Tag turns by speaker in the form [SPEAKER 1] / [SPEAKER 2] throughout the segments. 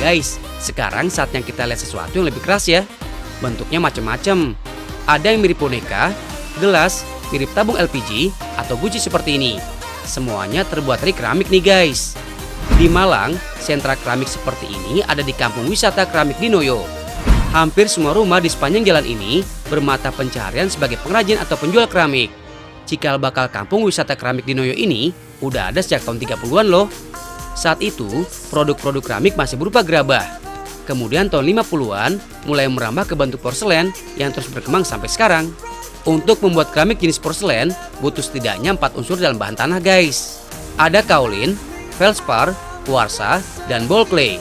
[SPEAKER 1] guys, sekarang saatnya kita lihat sesuatu yang lebih keras ya. Bentuknya macam-macam. Ada yang mirip boneka, gelas, mirip tabung LPG, atau guci seperti ini. Semuanya terbuat dari keramik nih guys. Di Malang, sentra keramik seperti ini ada di kampung wisata keramik di Noyo. Hampir semua rumah di sepanjang jalan ini bermata pencaharian sebagai pengrajin atau penjual keramik. Cikal bakal kampung wisata keramik di Noyo ini udah ada sejak tahun 30-an loh. Saat itu, produk-produk keramik masih berupa gerabah. Kemudian tahun 50-an mulai merambah ke bentuk porselen yang terus berkembang sampai sekarang. Untuk membuat keramik jenis porselen, butuh setidaknya 4 unsur dalam bahan tanah guys. Ada kaolin, feldspar, kuarsa, dan ball clay.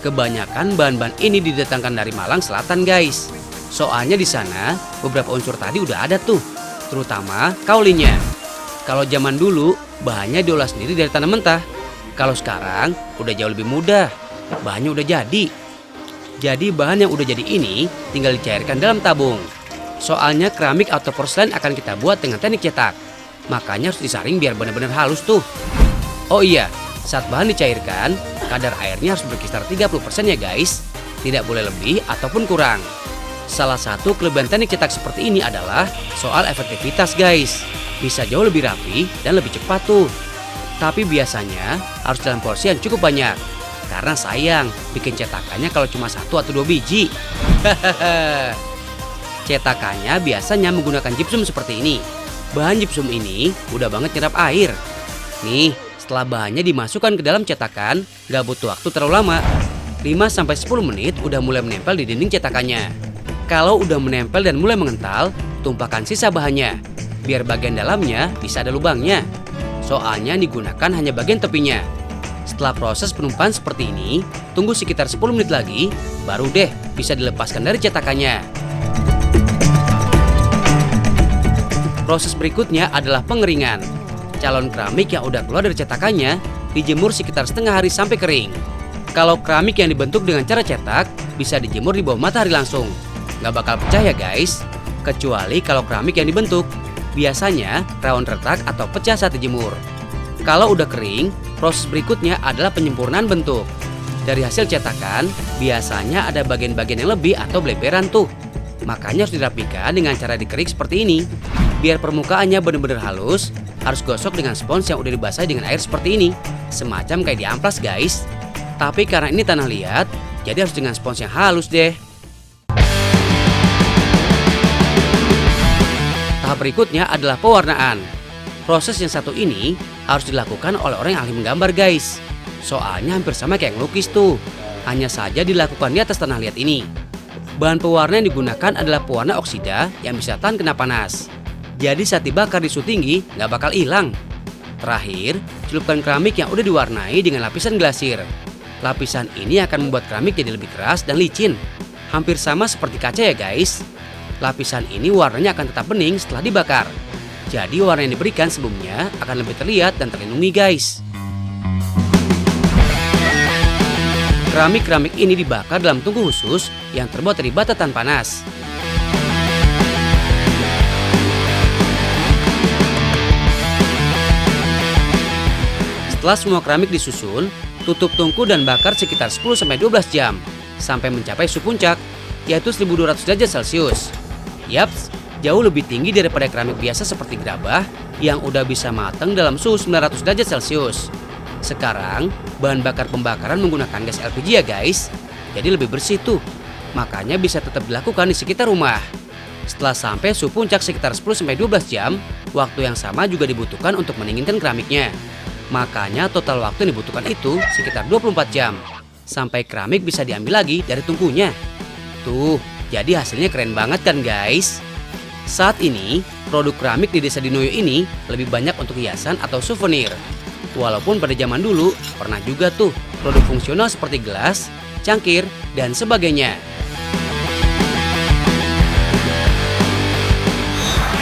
[SPEAKER 1] Kebanyakan bahan-bahan ini didatangkan dari Malang Selatan guys. Soalnya di sana beberapa unsur tadi udah ada tuh, terutama kaulinnya. Kalau zaman dulu bahannya diolah sendiri dari tanah mentah. Kalau sekarang udah jauh lebih mudah, bahannya udah jadi. Jadi bahan yang udah jadi ini tinggal dicairkan dalam tabung. Soalnya keramik atau porselen akan kita buat dengan teknik cetak. Makanya harus disaring biar benar-benar halus tuh. Oh iya, saat bahan dicairkan, kadar airnya harus berkisar 30% ya guys. Tidak boleh lebih ataupun kurang. Salah satu kelebihan teknik cetak seperti ini adalah soal efektivitas guys. Bisa jauh lebih rapi dan lebih cepat tuh. Tapi biasanya harus dalam porsi yang cukup banyak. Karena sayang bikin cetakannya kalau cuma 1 atau 2 biji. Cetakannya biasanya menggunakan gypsum seperti ini. Bahan gypsum ini mudah banget nyerap air. Nih, setelah bahannya dimasukkan ke dalam cetakan, gak butuh waktu terlalu lama. 5-10 menit udah mulai menempel di dinding cetakannya. Kalau udah menempel dan mulai mengental, tumpahkan sisa bahannya. Biar bagian dalamnya bisa ada lubangnya. Soalnya digunakan hanya bagian tepinya. Setelah proses penumpahan seperti ini, tunggu sekitar 10 menit lagi, baru deh bisa dilepaskan dari cetakannya. Proses berikutnya adalah pengeringan. Calon keramik yang udah keluar dari cetakannya dijemur sekitar setengah hari sampai kering. Kalau keramik yang dibentuk dengan cara cetak, bisa dijemur di bawah matahari langsung. Nggak bakal pecah ya guys, kecuali kalau keramik yang dibentuk. Biasanya rawan retak atau pecah saat dijemur. Kalau udah kering, proses berikutnya adalah penyempurnaan bentuk. Dari hasil cetakan, biasanya ada bagian-bagian yang lebih atau beleberan tuh. Makanya harus dirapikan dengan cara dikerik seperti ini. Biar permukaannya benar-benar halus, harus gosok dengan spons yang udah dibasahi dengan air seperti ini. Semacam kayak di amplas guys. Tapi karena ini tanah liat, jadi harus dengan spons yang halus deh. Tahap berikutnya adalah pewarnaan. Proses yang satu ini harus dilakukan oleh orang yang ahli menggambar guys. Soalnya hampir sama kayak ngelukis tuh. Hanya saja dilakukan di atas tanah liat ini. Bahan pewarna yang digunakan adalah pewarna oksida yang bisa tahan kena panas. Jadi saat dibakar di suhu tinggi nggak bakal hilang. Terakhir, celupkan keramik yang udah diwarnai dengan lapisan glasir. Lapisan ini akan membuat keramik jadi lebih keras dan licin. Hampir sama seperti kaca ya guys. Lapisan ini warnanya akan tetap bening setelah dibakar. Jadi warna yang diberikan sebelumnya akan lebih terlihat dan terlindungi guys. Keramik-keramik ini dibakar dalam tungku khusus yang terbuat dari bata tahan panas. Setelah semua keramik disusun, tutup tungku dan bakar sekitar 10-12 jam sampai mencapai suhu puncak, yaitu 1200 derajat Celcius. Yaps, jauh lebih tinggi daripada keramik biasa seperti gerabah yang udah bisa matang dalam suhu 900 derajat Celcius. Sekarang, bahan bakar pembakaran menggunakan gas LPG ya guys, jadi lebih bersih tuh. Makanya bisa tetap dilakukan di sekitar rumah. Setelah sampai suhu puncak sekitar 10-12 jam, waktu yang sama juga dibutuhkan untuk mendinginkan keramiknya. Makanya total waktu yang dibutuhkan itu sekitar 24 jam. Sampai keramik bisa diambil lagi dari tungkunya. Tuh, jadi hasilnya keren banget kan guys? Saat ini, produk keramik di desa di Noyo ini lebih banyak untuk hiasan atau souvenir. Walaupun pada zaman dulu pernah juga tuh produk fungsional seperti gelas, cangkir, dan sebagainya.